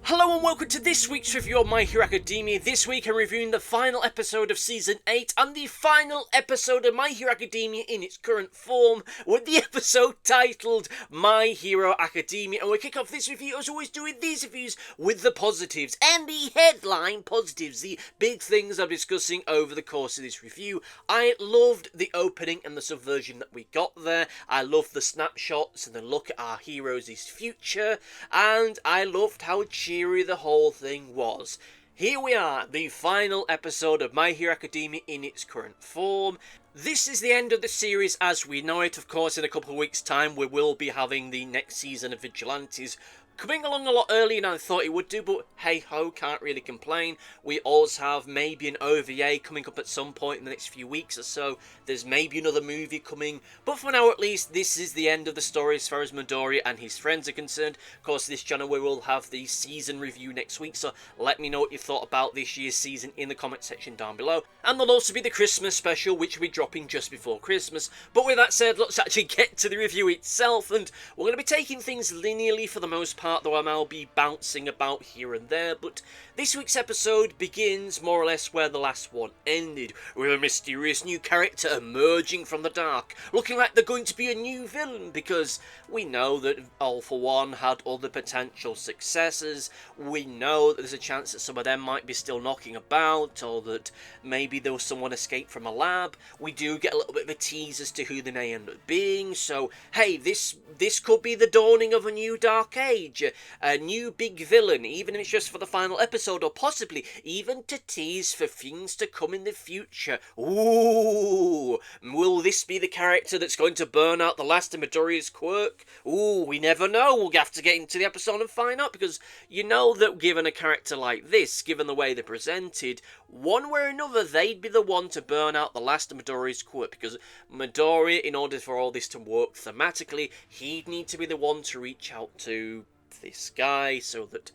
Hello and welcome to this week's review of My Hero Academia. This week I'm reviewing the final episode of Season 8 and the final episode of My Hero Academia in its current form, with the episode titled My Hero Academia. And we kick off this review, as always, doing these reviews with the positives and the headline positives, the big things I'm discussing over the course of this review. I loved the opening and the subversion that we got there. I loved the snapshots and the look at our heroes' future, and I loved how cheery the whole thing was. Here we are, the final episode of My Hero Academia in its current form. This is the end of the series as we know it. Of course, in a couple of weeks' time, we will be having the next season of Vigilantes coming along a lot earlier than I thought it would do, but hey-ho, can't really complain. We also have maybe an OVA coming up at some point in the next few weeks or so. There's maybe another movie coming, but for now at least, this is the end of the story as far as Midoriya and his friends are concerned. Of course, this channel we will have the season review next week, so let me know what you thought about this year's season in the comment section down below. And there'll also be the Christmas special, which will be dropping just before Christmas. But with that said, let's actually get to the review itself, and we're going to be taking things linearly for the most part, though I'll be bouncing about here and there. But this week's episode begins more or less where the last one ended, with a mysterious new character emerging from the dark, looking like they're going to be a new villain, because we know that All For One had other potential successors. We know that there's a chance that some of them might be still knocking about, or that maybe there was someone escaped from a lab. We do get a little bit of a tease as to who they may end up being, so hey, this could be the dawning of a new dark age, a new big villain, even if it's just for the final episode, or possibly even to tease for things to come in the future. Ooh, will this be the character that's going to burn out the last of Midoriya's quirk? Ooh, we never know. We'll have to get into the episode and find out, because you know that given a character like this, given the way they're presented, one way or another, they'd be the one to burn out the last of Midoriya's quirk, because Midoriya, in order for all this to work thematically, he'd need to be the one to reach out to this guy so that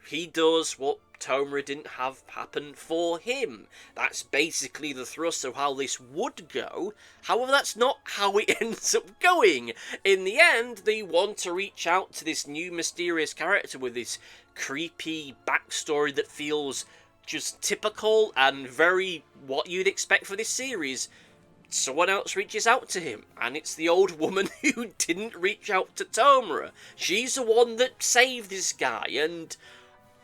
he does what Tomura didn't have happen for him. That's basically the thrust of how this would go. However, that's not how it ends up going. In the end, they want to reach out to this new mysterious character with this creepy backstory that feels just typical and very what you'd expect for this series. Someone else reaches out to him, and it's the old woman who didn't reach out to Tomura. She's the one that saved this guy, and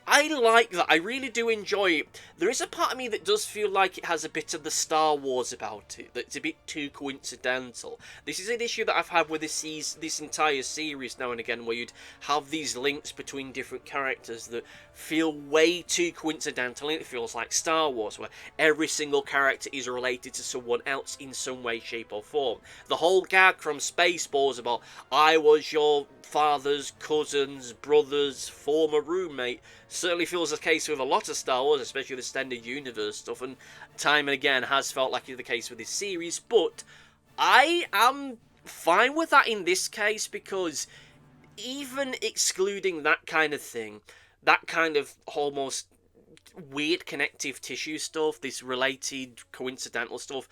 I like that. I really do enjoy it. There is a part of me that does feel like it has a bit of the Star Wars about it, that it's a bit too coincidental. This is an issue that I've had with this entire series now and again, where you'd have these links between different characters that feel way too coincidental, and it feels like Star Wars, where every single character is related to someone else in some way, shape or form. The whole gag from Spaceballs about, I was your father's cousin's brother's former roommate, certainly feels the case with a lot of Star Wars, especially the extended universe stuff, and time and again has felt like it's the case with this series. But I am fine with that in this case, because even excluding that kind of thing, that kind of almost weird connective tissue stuff, this related coincidental stuff,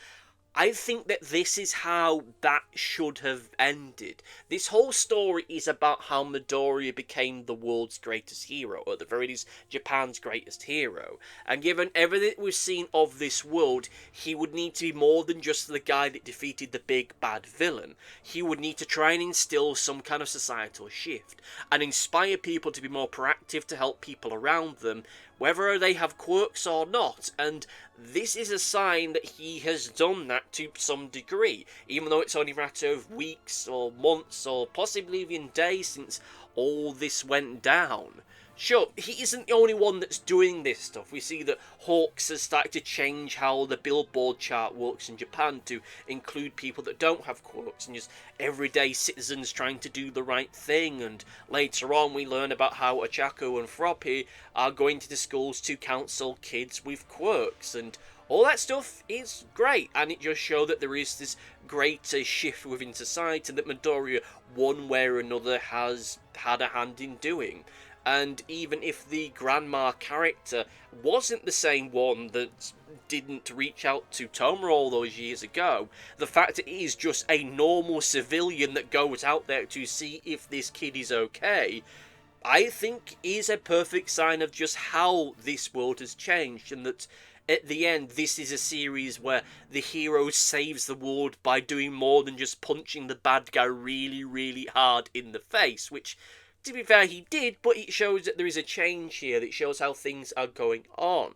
I think that this is how that should have ended. This whole story is about how Midoriya became the world's greatest hero, or at the very least, Japan's greatest hero. And given everything we've seen of this world, he would need to be more than just the guy that defeated the big bad villain. He would need to try and instill some kind of societal shift, and inspire people to be more proactive to help people around them, whether they have quirks or not. And this is a sign that he has done that to some degree, even though it's only a matter of weeks or months or possibly even days since all this went down. Sure, he isn't the only one that's doing this stuff. We see that Hawks has started to change how the Billboard chart works in Japan to include people that don't have quirks and just everyday citizens trying to do the right thing. And later on we learn about how Ochaco and Froppy are going to the schools to counsel kids with quirks, and all that stuff is great, and it just shows that there is this greater shift within society that Midoriya, one way or another, has had a hand in doing. And even if the grandma character wasn't the same one that didn't reach out to Tomura all those years ago, the fact that it is just a normal civilian that goes out there to see if this kid is okay, I think is a perfect sign of just how this world has changed, and that at the end, this is a series where the hero saves the world by doing more than just punching the bad guy really, really hard in the face, which, to be fair, he did, but it shows that there is a change here, that shows how things are going on.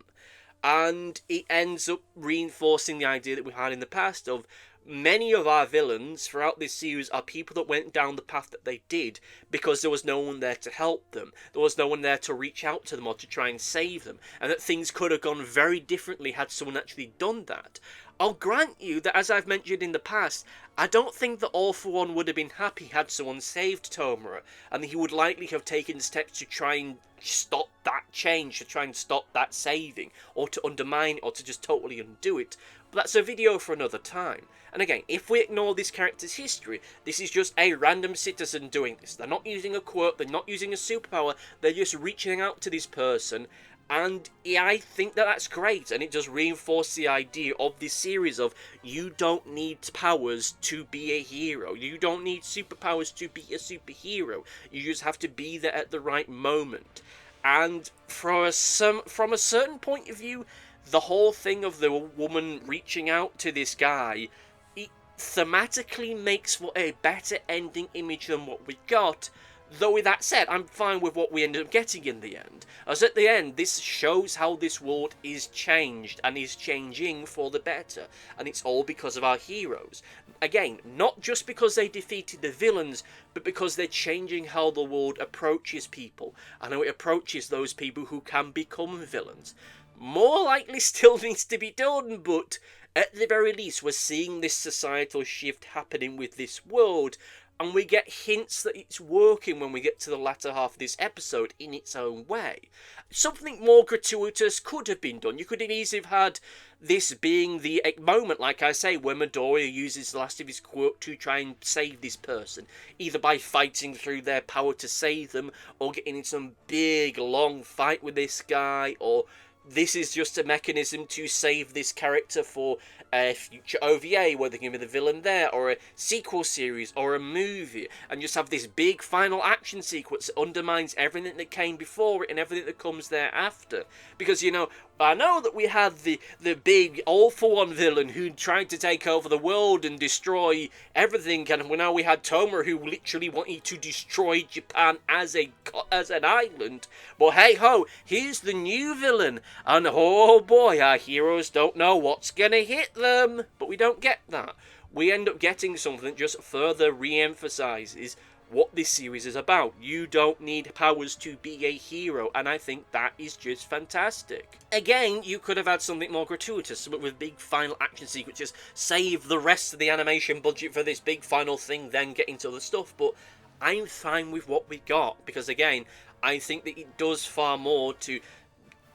And it ends up reinforcing the idea that we had in the past of many of our villains throughout this series are people that went down the path that they did because there was no one there to help them. There was no one there to reach out to them or to try and save them. And that things could have gone very differently had someone actually done that. I'll grant you that, as I've mentioned in the past, I don't think that All For One would have been happy had someone saved Tomura, and he would likely have taken steps to try and stop that change, to try and stop that saving, or to undermine it, or to just totally undo it. But that's a video for another time. And again, if we ignore this character's history, this is just a random citizen doing this. They're not using a quirk, they're not using a superpower, they're just reaching out to this person. And yeah, I think that that's great, and it does reinforce the idea of this series of you don't need powers to be a hero. You don't need superpowers to be a superhero. You just have to be there at the right moment. And from a certain point of view, the whole thing of the woman reaching out to this guy, it thematically makes for a better ending image than what we got. Though with that said, I'm fine with what we ended up getting in the end. As at the end, this shows how this world is changed and is changing for the better. And it's all because of our heroes. Again, not just because they defeated the villains, but because they're changing how the world approaches people. And how it approaches those people who can become villains. More likely still needs to be done, but at the very least, we're seeing this societal shift happening with this world. And we get hints that it's working when we get to the latter half of this episode in its own way. Something more gratuitous could have been done. You could have easily have had this being the moment, like I say, where Midoriya uses the last of his quirk to try and save this person. Either by fighting through their power to save them, or getting in some big, long fight with this guy, or this is just a mechanism to save this character for a future OVA, where they can be the villain there, or a sequel series, or a movie, and just have this big final action sequence that undermines everything that came before it and everything that comes thereafter. Because, you know, I know that we had the big all-for-one villain who tried to take over the world and destroy everything, and now we had Tomura who literally wanted to destroy Japan as an island. But hey-ho, here's the new villain, and oh boy, our heroes don't know what's gonna hit them. But we don't get that. We end up getting something that just further re-emphasizes what this series is about. You don't need powers to be a hero, and I think that is just fantastic. Again, you could have had something more gratuitous, but with big final action sequences, save the rest of the animation budget for this big final thing, then get into the stuff, but I'm fine with what we got, because again, I think that it does far more to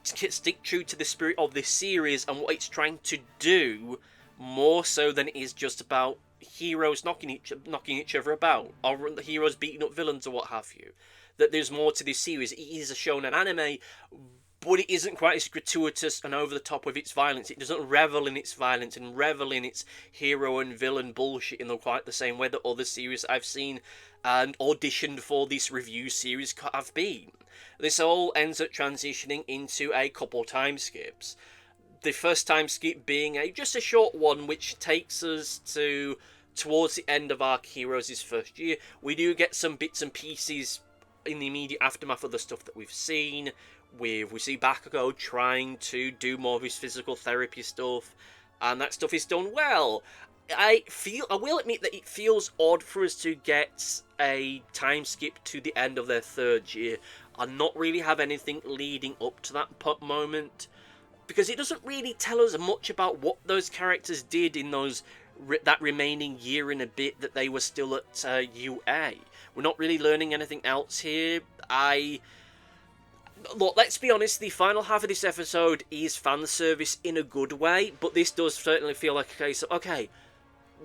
stick true to the spirit of this series and what it's trying to do, more so than it is just about heroes knocking each other about, or the heroes beating up villains or what have you. That there's more to this series. It is a shonen anime, but it isn't quite as gratuitous and over the top with its violence. It doesn't revel in its violence and revel in its hero and villain bullshit in quite the same way that other series I've seen and auditioned for this review series have been. This all ends up transitioning into a couple time skips. The first time skip being just a short one, which takes us towards the end of our heroes' first year. We do get some bits and pieces in the immediate aftermath of the stuff that we've seen. We see Bakugo trying to do more of his physical therapy stuff, and that stuff is done well. I will admit that it feels odd for us to get a time skip to the end of their third year and not really have anything leading up to that moment, because it doesn't really tell us much about what those characters did in that remaining year and a bit that they were still at UA. We're not really learning anything else here. Look, let's be honest, the final half of this episode is fan service in a good way, but this does certainly feel like a case of, okay,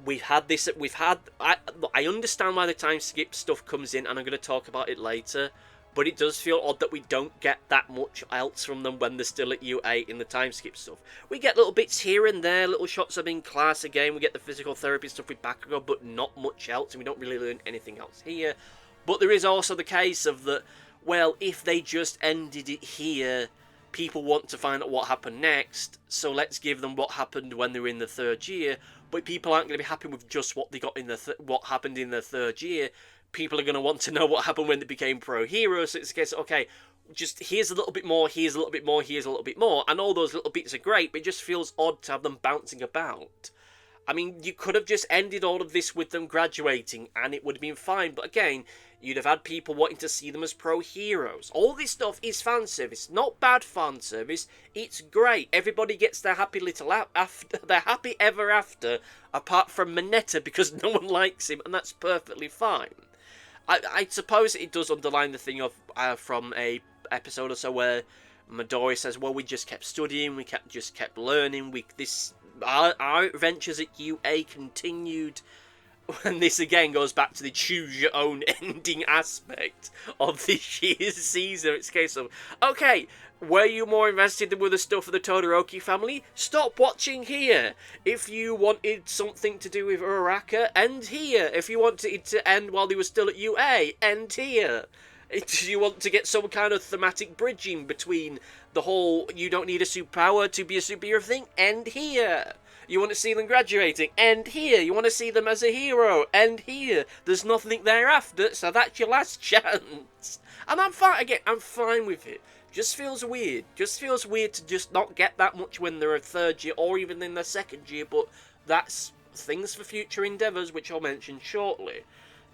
I understand why the time skip stuff comes in, and I'm going to talk about it later, but it does feel odd that we don't get that much else from them when they're still at UA in the time skip stuff. We get little bits here and there, little shots of in class again, we get the physical therapy stuff with Bakugo, but not much else, and we don't really learn anything else here. But there is also the case of that well, if they just ended it here, people want to find out what happened next, so let's give them what happened when they were in the third year. But people aren't going to be happy with just what they got in what happened in the third year. People are going to want to know what happened when they became pro heroes. So it's a case of, okay, just here's a little bit more, here's a little bit more, here's a little bit more, and all those little bits are great, but it just feels odd to have them bouncing about. I mean, you could have just ended all of this with them graduating, and it would have been fine. But again, you'd have had people wanting to see them as pro heroes. All this stuff is fan service, not bad fan service. It's great. Everybody gets their happy little after, their happy ever after, apart from Mineta because no one likes him, and that's perfectly fine. I suppose it does underline the thing of from a episode or so where Midoriya says, "Well, we just kept studying, we just kept learning. Our adventures at UA continued." And this again goes back to the choose your own ending aspect of this year's season. It's a case of, okay, were you more invested with the stuff of the Todoroki family? Stop watching here. If you wanted something to do with Uraraka, end here. If you wanted it to end while they were still at UA, end here. If you want to get some kind of thematic bridging between the whole you don't need a superpower to be a superhero thing, end here. You want to see them graduating, end here. You want to see them as a hero, end here. There's nothing thereafter, so that's your last chance. And I'm fine, again, I'm fine with it. Just feels weird. Just feels weird to just not get that much when they're a third year or even in their second year, but that's things for future endeavours, which I'll mention shortly.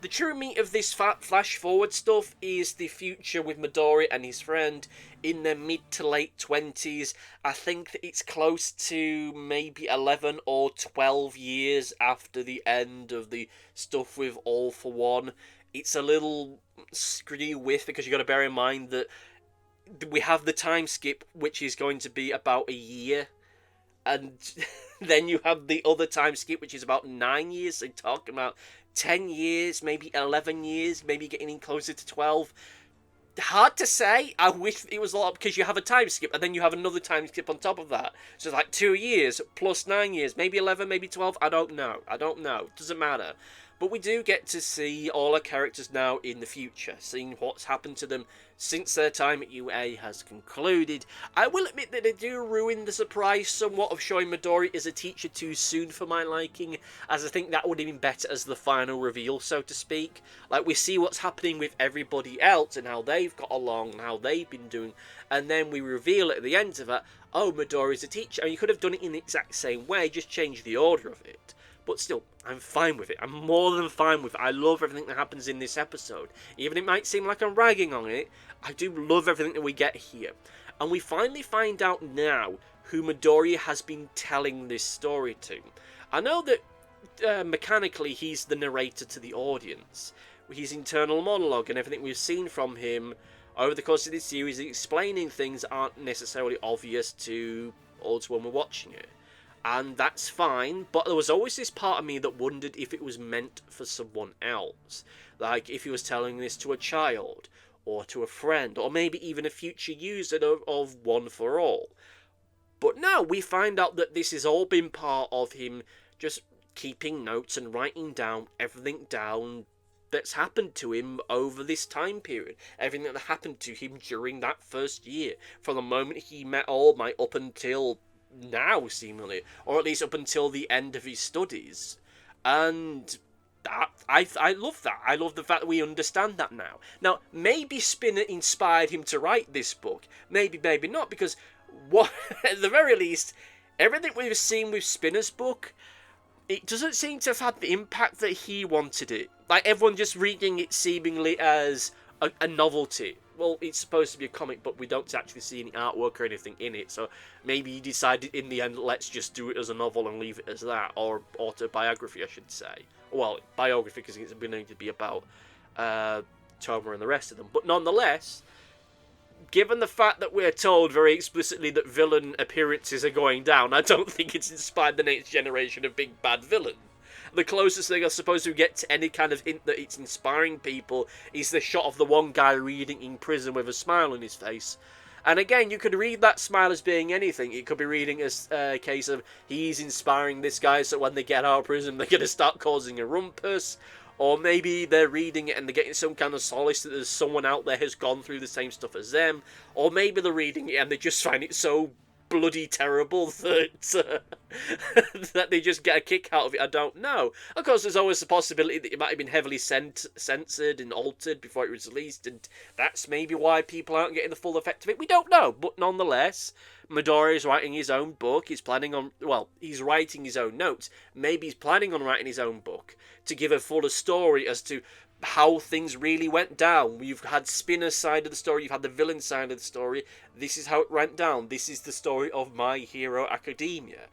The true meat of this flash forward stuff is the future with Midoriya and his friend in their mid to late 20s. I think that it's close to maybe 11 or 12 years after the end of the stuff with All For One. It's a little screwy whiff because you got to bear in mind that we have the time skip, which is going to be about a year. And then you have the other time skip, which is about 9 years. So talking about 10 years, maybe 11 years, maybe getting in closer to 12. Hard to say. I wish it was a lot, because you have a time skip and then you have another time skip on top of that. So it's like 2 years plus 9 years, maybe 11, maybe 12. I don't know. Doesn't matter. But we do get to see all our characters now in the future, seeing what's happened to them since their time at UA has concluded. I will admit that they do ruin the surprise somewhat of showing Midoriya as a teacher too soon for my liking, as I think that would have been better as the final reveal, so to speak. Like, we see what's happening with everybody else and how they've got along and how they've been doing, and then we reveal at the end of it, oh, Midoriya's a teacher. And you could have done it in the exact same way, just change the order of it. But still, I'm fine with it. I'm more than fine with it. I love everything that happens in this episode. Even it might seem like I'm ragging on it, I do love everything that we get here. And we finally find out now who Midoriya has been telling this story to. I know that mechanically he's the narrator to the audience. His internal monologue and everything we've seen from him over the course of this series explaining things aren't necessarily obvious to us when we're watching it. And that's fine, but there was always this part of me that wondered if it was meant for someone else. Like, if he was telling this to a child, or to a friend, or maybe even a future user of One For All. But no, we find out that this has all been part of him just keeping notes and writing down everything down that's happened to him over this time period. Everything that happened to him during that first year. From the moment he met All Might up until now, seemingly, or at least up until the end of his studies. And that I love that. I love the fact that we understand that now. Now, maybe Spinner inspired him to write this book. Maybe not, because what at the very least, everything we've seen with Spinner's book, it doesn't seem to have had the impact that he wanted it. Like, everyone just reading it seemingly as a novelty. Well, it's supposed to be a comic, but we don't actually see any artwork or anything in it, so maybe he decided in the end, let's just do it as a novel and leave it as that, or autobiography, I should say. Well, biography, because it's been going to be about Toma and the rest of them. But nonetheless, given the fact that we're told very explicitly that villain appearances are going down, I don't think it's inspired the next generation of big bad villain. The closest thing I suppose we get to any kind of hint that it's inspiring people is the shot of the one guy reading in prison with a smile on his face. And again, you could read that smile as being anything. It could be reading as a case of he's inspiring this guy so when they get out of prison they're going to start causing a rumpus. Or maybe they're reading it and they're getting some kind of solace that there's someone out there who's gone through the same stuff as them. Or maybe they're reading it and they just find it so bloody terrible that that they just get a kick out of it. I don't know. Of course, there's always the possibility that it might have been heavily censored and altered before it was released, and that's maybe why people aren't getting the full effect of it. We don't know, but nonetheless, Midoriya is writing his own book. He's planning on, well, he's writing his own notes. Maybe he's planning on writing his own book to give a fuller story as to how things really went down. You've had Spinner's side of the story, you've had the villain side of the story. This is how it went down. This is the story of My Hero Academia.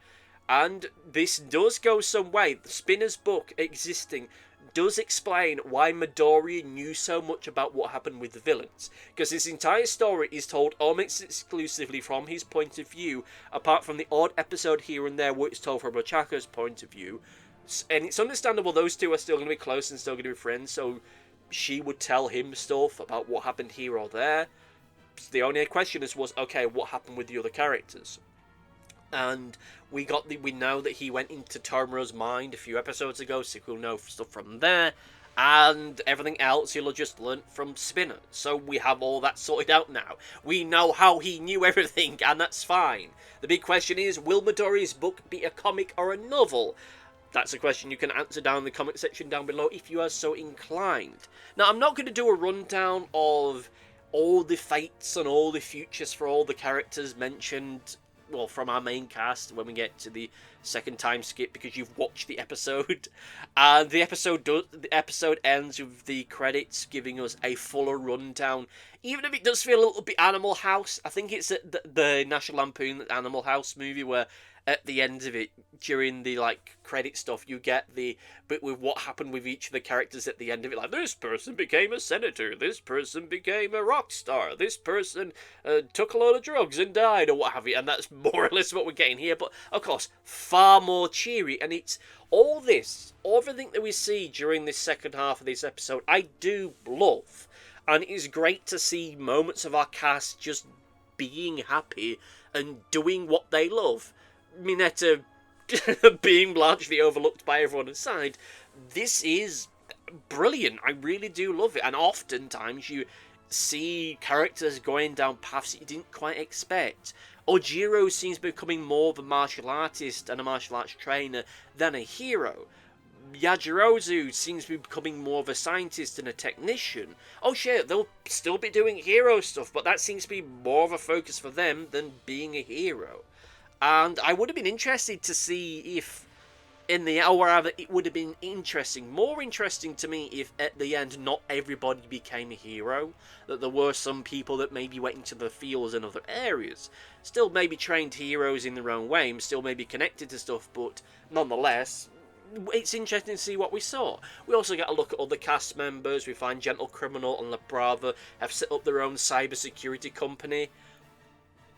And this does go some way. Spinner's book existing does explain why Midoriya knew so much about what happened with the villains. Because his entire story is told almost exclusively from his point of view, apart from the odd episode here and there where it's told from Ochaco's point of view. And it's understandable those two are still going to be close and still going to be friends, so she would tell him stuff about what happened here or there. The only question was, okay, what happened with the other characters? And we know that he went into Tomora's mind a few episodes ago, so we'll know stuff from there. And everything else he'll have just learnt from Spinner. So we have all that sorted out now. We know how he knew everything, and that's fine. The big question is, will Midoriya's book be a comic or a novel? That's a question you can answer down in the comment section down below if you are so inclined. Now, I'm not going to do a rundown of all the fates and all the futures for all the characters mentioned, well, from our main cast when we get to the second time skip, because you've watched the episode. And the episode ends with the credits giving us a fuller rundown. Even if it does feel a little bit Animal House, I think it's the National Lampoon Animal House movie where at the end of it, during the credit stuff, you get the bit with what happened with each of the characters at the end of it. Like, this person became a senator, this person became a rock star, this person took a load of drugs and died, or what have you. And that's more or less what we're getting here. But of course, far more cheery. And it's all this, everything that we see during this second half of this episode, I do love. And it is great to see moments of our cast just being happy and doing what they love. Mineta being largely overlooked by everyone aside, this is brilliant. I really do love it. And oftentimes you see characters going down paths that you didn't quite expect. Ojiro seems to be becoming more of a martial artist and a martial arts trainer than a hero. Yajirozu seems to be becoming more of a scientist and a technician. Oh shit, they'll still be doing hero stuff, but that seems to be more of a focus for them than being a hero. And I would have been interested to see if, in the hour, it would have been more interesting to me if at the end not everybody became a hero, that there were some people that maybe went into the fields and other areas. Still maybe trained heroes in their own way, still maybe connected to stuff, but nonetheless, it's interesting to see what we saw. We also get a look at other cast members. We find Gentle Criminal and La Brava have set up their own cybersecurity company.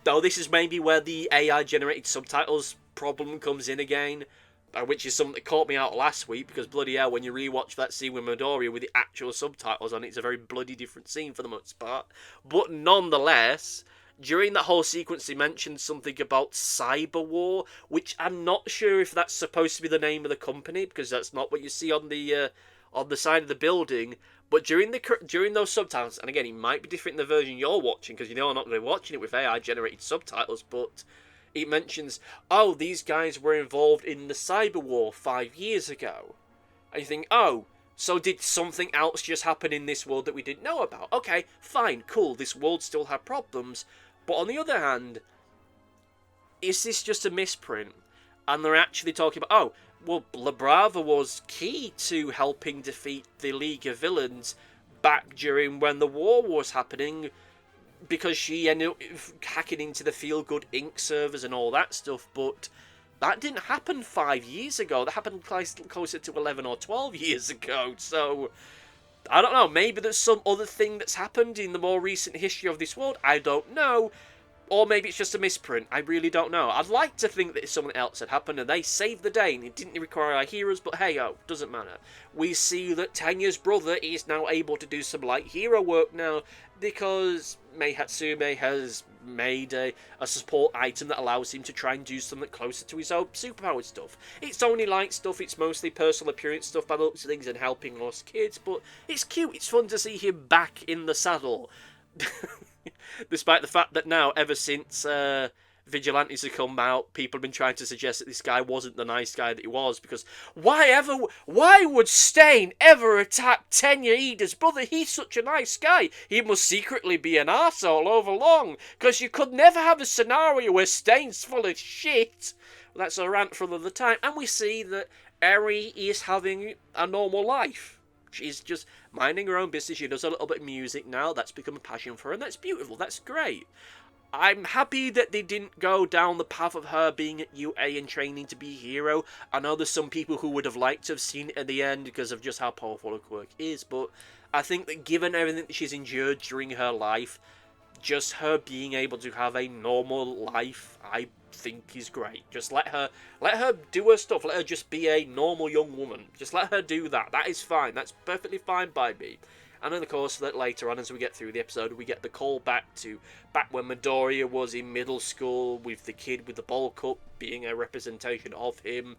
Though this is maybe where the AI-generated subtitles problem comes in again, which is something that caught me out last week, because bloody hell, when you rewatch that scene with Midoriya with the actual subtitles on, it's a very bloody different scene for the most part. But nonetheless, during that whole sequence, they mentioned something about Cyberwar, which I'm not sure if that's supposed to be the name of the company, because that's not what you see on the side of the building. But during those subtitles, and again, it might be different in the version you're watching, because you know I'm not going to be watching it with AI-generated subtitles, but it mentions, oh, these guys were involved in the Cyberwar 5 years ago. And you think, oh, so did something else just happen in this world that we didn't know about? Okay, fine, cool, this world still had problems. But on the other hand, is this just a misprint? And they're actually talking about, oh, well, La Brava was key to helping defeat the League of Villains back during when the war was happening, because she ended up hacking into the Feel Good Inc. servers and all that stuff, but that didn't happen 5 years ago. That happened closer to 11 or 12 years ago, so I don't know, maybe there's some other thing that's happened in the more recent history of this world, I don't know, Or maybe it's just a misprint. I really don't know. I'd like to think that something else had happened and they saved the day and it didn't require our heroes, but hey, oh, doesn't matter. We see that Tenya's brother is now able to do some light hero work now because Mei Hatsume has made a support item that allows him to try and do something closer to his own superpowered stuff. It's only light stuff, it's mostly personal appearance stuff by the looks of things and helping lost kids, but it's cute, it's fun to see him back in the saddle. Despite the fact that now, ever since Vigilantes have come out, people have been trying to suggest that this guy wasn't the nice guy that he was, because why would Stain ever attack Tenya, Ida's brother? He's such a nice guy. He must secretly be an arsehole all along, because you could never have a scenario where Stain's full of shit. Well, that's a rant for another time. And we see that Eri is having a normal life. She's just minding her own business. She does a little bit of music now. That's become a passion for her, and that's beautiful. That's great. I'm happy that they didn't go down the path of her being at UA and training to be a hero. I know there's some people who would have liked to have seen it at the end because of just how powerful her quirk is, but I think that given everything that she's endured during her life, just her being able to have a normal life, I think is great. Just let her do her stuff. Let her just be a normal young woman. Just let her do that. That is fine. That's perfectly fine by me. And then, of course, that later on, as we get through the episode, we get the call back when Midoriya was in middle school with the kid with the bowl cup being a representation of him.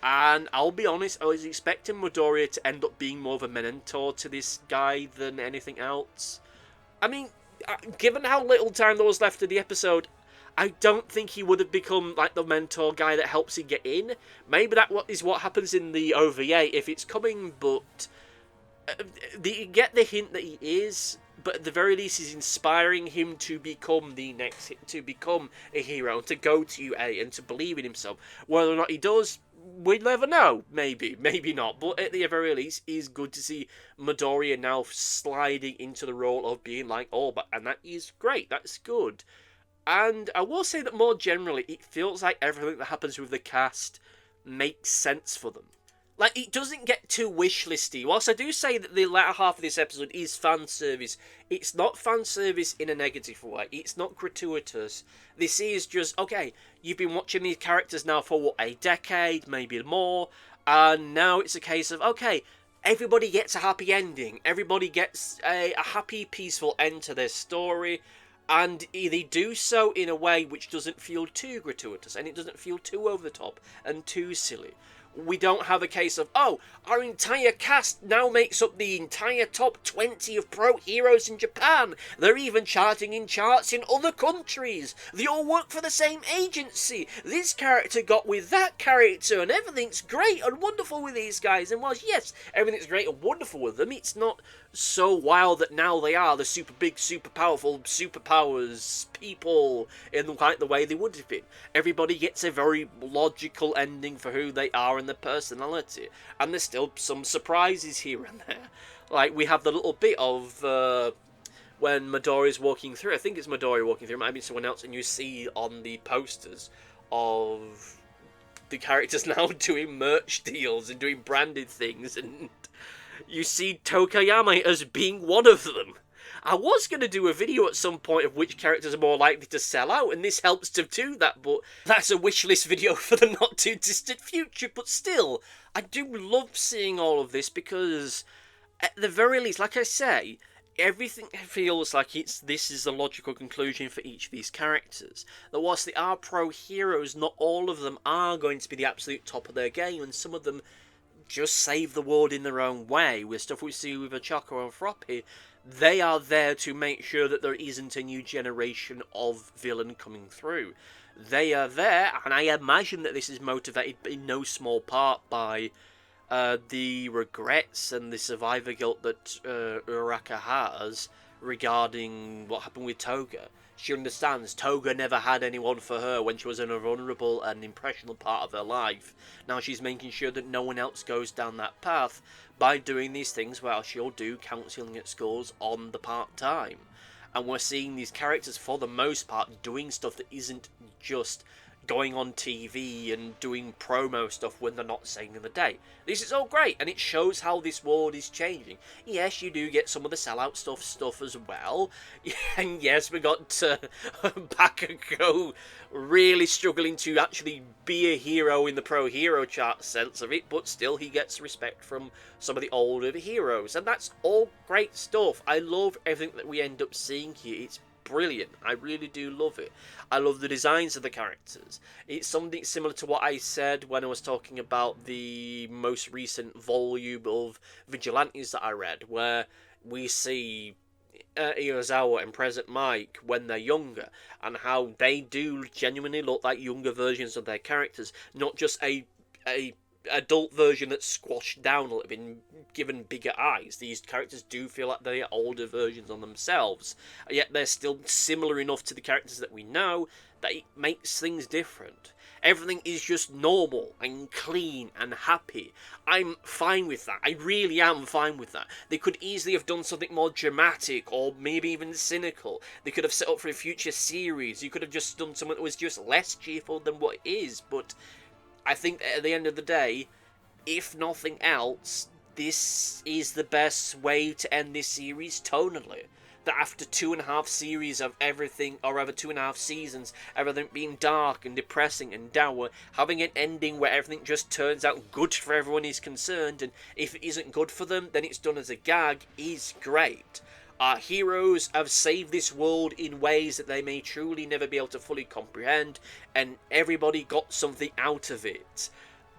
And I'll be honest, I was expecting Midoriya to end up being more of a mentor to this guy than anything else. I mean, given how little time there was left of the episode, I don't think he would have become like the mentor guy that helps him get in. Maybe that is what happens in the OVA if it's coming, but you get the hint that he is. But at the very least, he's inspiring him to become to become a hero, and to go to UA and to believe in himself. Whether or not he does, we'll never know. Maybe not. But at the very least, it's good to see Midoriya now sliding into the role of being like Orba, and that is great. That's good. And I will say that more generally, it feels like everything that happens with the cast makes sense for them. Like, it doesn't get too wish listy. Whilst I do say that the latter half of this episode is fan service, it's not fan service in a negative way. It's not gratuitous. This is just, okay, you've been watching these characters now for, what, a decade, maybe more, and now it's a case of, okay, everybody gets a happy ending. Everybody gets a happy, peaceful end to their story. And they do so in a way which doesn't feel too gratuitous, and it doesn't feel too over the top and too silly. We don't have a case of, oh, our entire cast now makes up the entire top 20 of pro heroes in Japan. They're even charting in charts in other countries. They all work for the same agency. This character got with that character, and everything's great and wonderful with these guys. And whilst, yes, everything's great and wonderful with them, it's not so wild that now they are the super big, super powerful, superpowers people in like the way they would have been. Everybody gets a very logical ending for who they are and their personality, and there's still some surprises here and there. Like, we have the little bit of when Midoriya's walking through. I think it's Midoriya walking through, it might be someone else, and you see on the posters of the characters now doing merch deals and doing branded things, and you see Tokayama as being one of them. I was going to do a video at some point of which characters are more likely to sell out, and this helps to do that, but that's a wishlist video for the not too distant future. But still, I do love seeing all of this, because at the very least, like I say, everything feels like this is the logical conclusion for each of these characters. That whilst they are pro heroes, not all of them are going to be the absolute top of their game, and some of them just save the world in their own way. With stuff we see with Ochaco and Froppy, they are there to make sure that there isn't a new generation of villain coming through. They are there, and I imagine that this is motivated in no small part by the regrets and the survivor guilt that Uraraka has regarding what happened with Toga. She understands Toga never had anyone for her when she was in a vulnerable and impressionable part of her life. Now she's making sure that no one else goes down that path by doing these things where she'll do counselling at schools on the part-time. And we're seeing these characters, for the most part, doing stuff that isn't just going on TV and doing promo stuff when they're not saving the day. This is all great, and it shows how this world is changing. Yes, you do get some of the sellout stuff as well, and yes, we got Bakugo really struggling to actually be a hero in the pro hero chart sense of it, but still he gets respect from some of the older heroes, and that's all great stuff. I love everything that we end up seeing here. It's brilliant. I really do love it. I love the designs of the characters. It's something similar to what I said when I was talking about the most recent volume of Vigilantes that I read, where we see Iwasawa and Present Mike when they're younger, and how they do genuinely look like younger versions of their characters, not just a adult version that's squashed down a little bit and given bigger eyes. These characters do feel like they are older versions on themselves, yet they're still similar enough to the characters that we know that it makes things different. Everything is just normal and clean and happy. I'm fine with that. I really am fine with that. They could easily have done something more dramatic or maybe even cynical. They could have set up for a future series. You could have just done something that was just less cheerful than what it is, but I think that at the end of the day, if nothing else, this is the best way to end this series tonally. That after 2.5 series of everything, or rather 2.5 seasons, everything being dark and depressing and dour, having an ending where everything just turns out good for everyone is concerned, and if it isn't good for them, then it's done as a gag, is great. Our heroes have saved this world in ways that they may truly never be able to fully comprehend, and everybody got something out of it.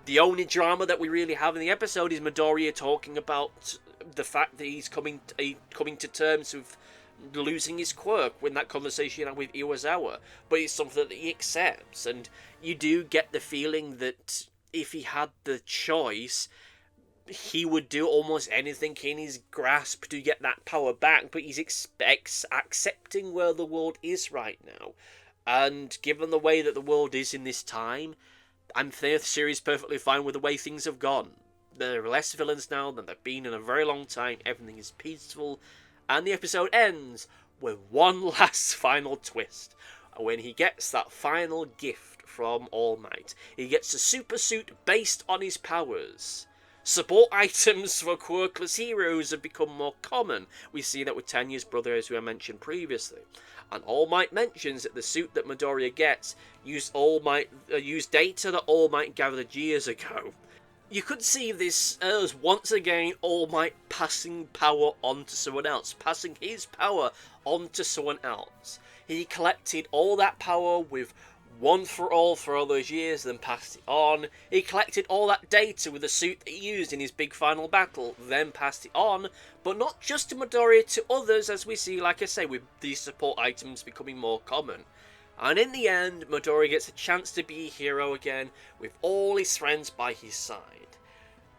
The only drama that we really have in the episode is Midoriya talking about the fact that he's coming to terms with losing his quirk when that conversation with Iwasawa, but it's something that he accepts, and you do get the feeling that if he had the choice, he would do almost anything in his grasp to get that power back, but he's accepting where the world is right now. And given the way that the world is in this time, I'm the series perfectly fine with the way things have gone. There are less villains now than there have been in a very long time. Everything is peaceful, and the episode ends with one last final twist. When he gets that final gift from All Might, he gets a super suit based on his powers. Support items for quirkless heroes have become more common. We see that with Tenya's brother, as we mentioned previously. And All Might mentions that the suit that Midoriya gets used data that All Might gathered years ago. You could see this as once again All Might passing power on to someone else, passing his power on to someone else. He collected all that power with One for all those years, then passed it on. He collected all that data with the suit that he used in his big final battle, then passed it on, but not just to Midoriya, to others, as we see, like I say, with these support items becoming more common. And in the end, Midoriya gets a chance to be a hero again, with all his friends by his side.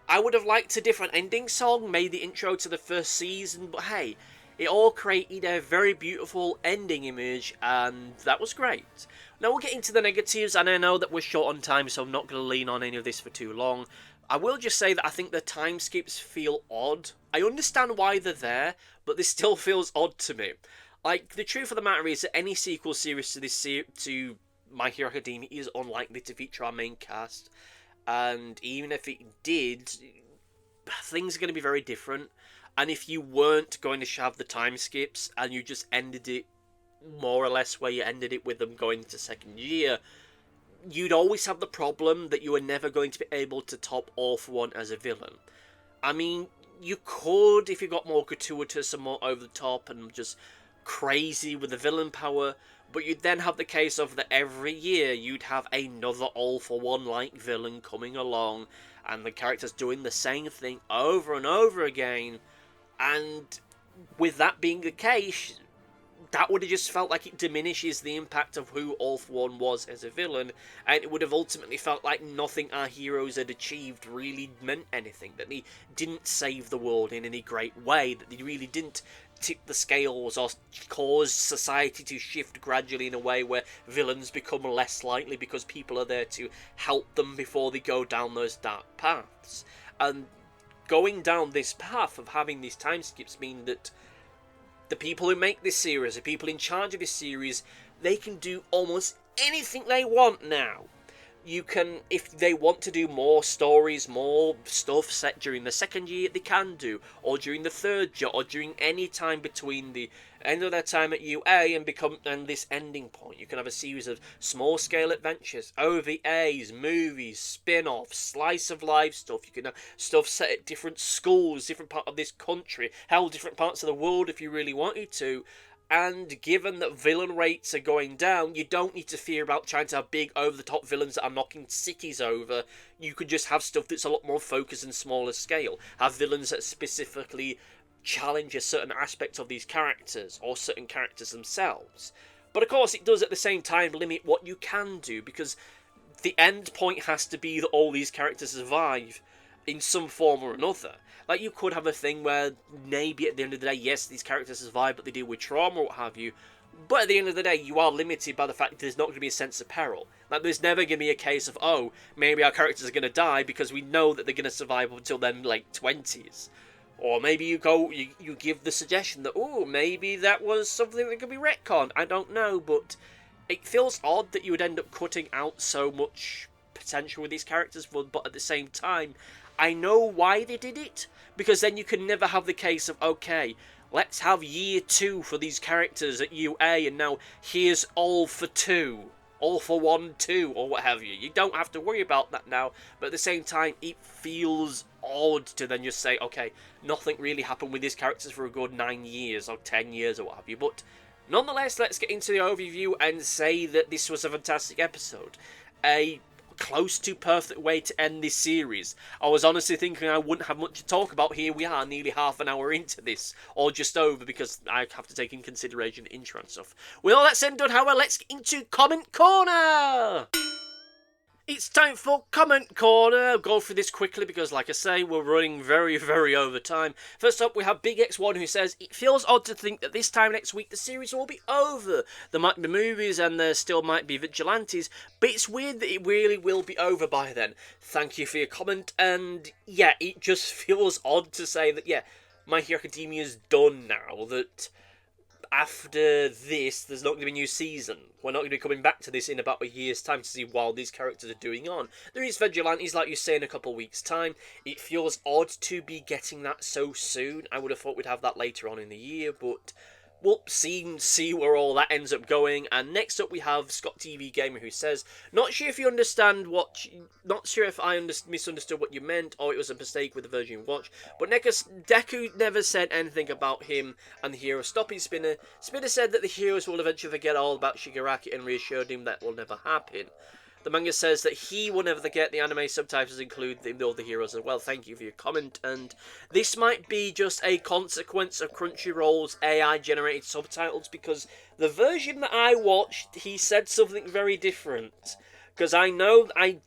I would have liked a different ending song, made the intro to the first season, but hey, it all created a very beautiful ending image, and that was great. Now we'll get into the negatives, and I know that we're short on time, so I'm not going to lean on any of this for too long. I will just say that I think the time skips feel odd. I understand why they're there, but this still feels odd to me. Like, the truth of the matter is that any sequel series to My Hero Academia is unlikely to feature our main cast, and even if it did, things are going to be very different. And if you weren't going to have the time skips and you just ended it more or less where you ended it with them going into second year, you'd always have the problem that you were never going to be able to top All For One as a villain. I mean, you could if you got more gratuitous and more over the top and just crazy with the villain power, but you'd then have the case of that every year you'd have another All For One like villain coming along, and the characters doing the same thing over and over again. And with that being the case, that would have just felt like it diminishes the impact of who All For One was as a villain, and it would have ultimately felt like nothing our heroes had achieved really meant anything, that they didn't save the world in any great way, that they really didn't tip the scales or cause society to shift gradually in a way where villains become less likely because people are there to help them before they go down those dark paths. And going down this path of having these time skips mean that the people who make this series, the people in charge of this series, they can do almost anything they want now. You can, if they want to do more stories, more stuff set during the second year, they can do, or during the third year, or during any time between the end of their time at UA and this ending point. You can have a series of small-scale adventures, OVAs, movies, spin-offs, slice of life stuff. You can have stuff set at different schools, different part of this country, hell, different parts of the world if you really wanted to. And given that villain rates are going down, you don't need to fear about trying to have big over-the-top villains that are knocking cities over. You could just have stuff that's a lot more focused and smaller scale. Have villains that specifically challenge a certain aspect of these characters, or certain characters themselves. But of course, it does at the same time limit what you can do, because the end point has to be that all these characters survive in some form or another. Like, you could have a thing where maybe at the end of the day, yes, these characters survive, but they deal with trauma or what have you. But at the end of the day, you are limited by the fact that there's not going to be a sense of peril. Like, there's never going to be a case of, oh, maybe our characters are going to die because we know that they're going to survive up until their late 20s. Or maybe you give the suggestion that, oh, maybe that was something that could be retconned. I don't know, but it feels odd that you would end up cutting out so much potential with these characters, but at the same time, I know why they did it, because then you can never have the case of, okay, let's have year 2 for these characters at UA, and now here's all for 2, all for 1, 2, or what have you. You don't have to worry about that now, but at the same time, it feels odd to then just say, okay, nothing really happened with these characters for a good 9 years, or 10 years, or what have you, but nonetheless, let's get into the overview and say that this was a fantastic episode. A close to perfect way to end this series. I was honestly thinking I wouldn't have much to talk about. Here we are, nearly half an hour into this, or just over, because I have to take in consideration the intro and stuff. With all that said and done, however, let's get into Comment Corner! It's time for Comment Corner. I'll go through this quickly because, like I say, we're running very, very over time. First up, we have Big X1 who says, it feels odd to think that this time next week the series will be over. There might be movies and there still might be vigilantes, but it's weird that it really will be over by then. Thank you for your comment, and yeah, it just feels odd to say that, yeah, My Hero Academia is done now, that after this, there's not going to be a new season. We're not going to be coming back to this in about a year's time to see while these characters are doing on. There is Vigilantes, like you say, in a couple of weeks' time. It feels odd to be getting that so soon. I would have thought we'd have that later on in the year, but we'll see where all that ends up going. And next up we have Scott TV Gamer who says, not sure if I misunderstood what you meant, or it was a mistake with the version you watched, but Deku never said anything about him and the hero stopping Spinner. Spinner said that the heroes will eventually forget all about Shigaraki and reassured him that will never happen. The manga says that he will never forget the anime subtitles include the other heroes as well. Thank you for your comment. And this might be just a consequence of Crunchyroll's AI-generated subtitles, because the version that I watched, he said something very different. Because I know I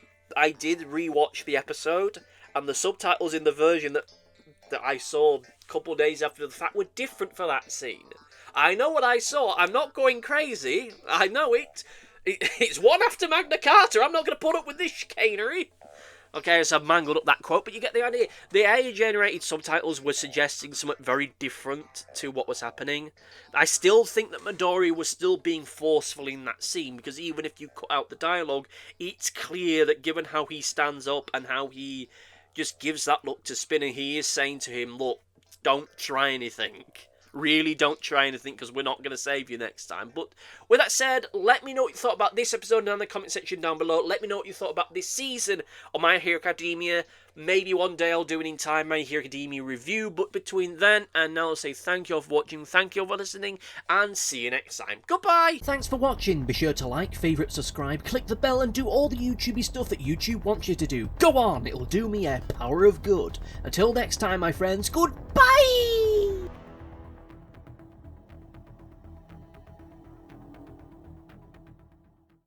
did rewatch the episode, and the subtitles in the version that I saw a couple of days after the fact were different for that scene. I know what I saw. I'm not going crazy. I know it. It's one after Magna Carta. I'm not going to put up with this chicanery. Okay, so I've mangled up that quote, but you get the idea. The AI-generated subtitles were suggesting something very different to what was happening. I still think that Midoriya was still being forceful in that scene, because even if you cut out the dialogue, it's clear that given how he stands up and how he just gives that look to Spinner, he is saying to him, look, don't try anything. Really don't try anything, because we're not going to save you next time. But with that said, let me know what you thought about this episode down in the comment section down below. Let me know what you thought about this season of My Hero Academia. Maybe one day I'll do an entire My Hero Academia review, but between then and now I'll say thank you all for watching, thank you all for listening, and see you next time. Goodbye! Thanks for watching. Be sure to like, favourite, subscribe, click the bell, and do all the YouTubey stuff that YouTube wants you to do. Go on, it'll do me a power of good. Until next time, my friends, goodbye!